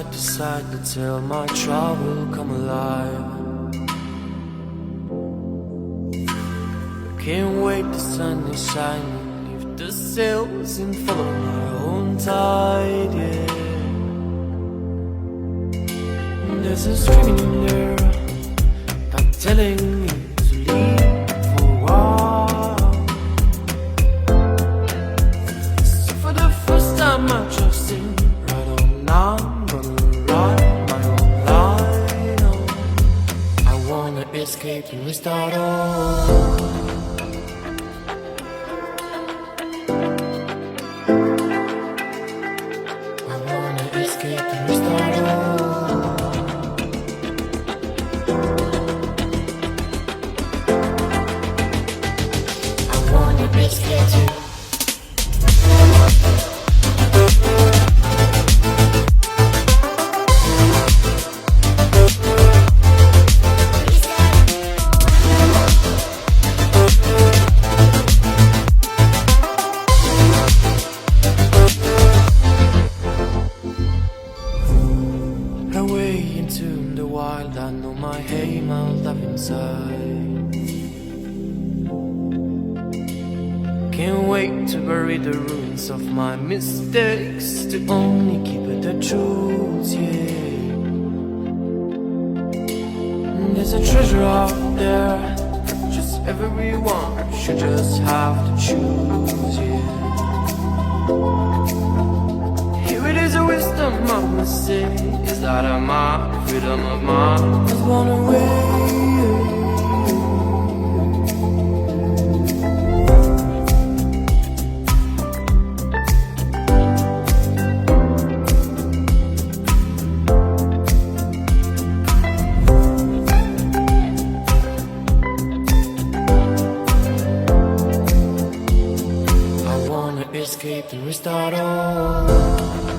side to side until my trouble come alive. Can't wait, the sun is shining, leave the sails and follow my own tide, yeah. There's a screaming in there, I'm telling me to leave for a while. So for the first time I trust in right on now, I'm gonna ride my own line on. I wanna escape and restart all. Can't wait to bury the ruins of my mistakes, to only keep it the truth, yeah. There's a treasure out there, just everyone should just have to choose, yeah. Here it is, a wisdom I must say, is that of my freedom of mind was born away. Escape and restart all.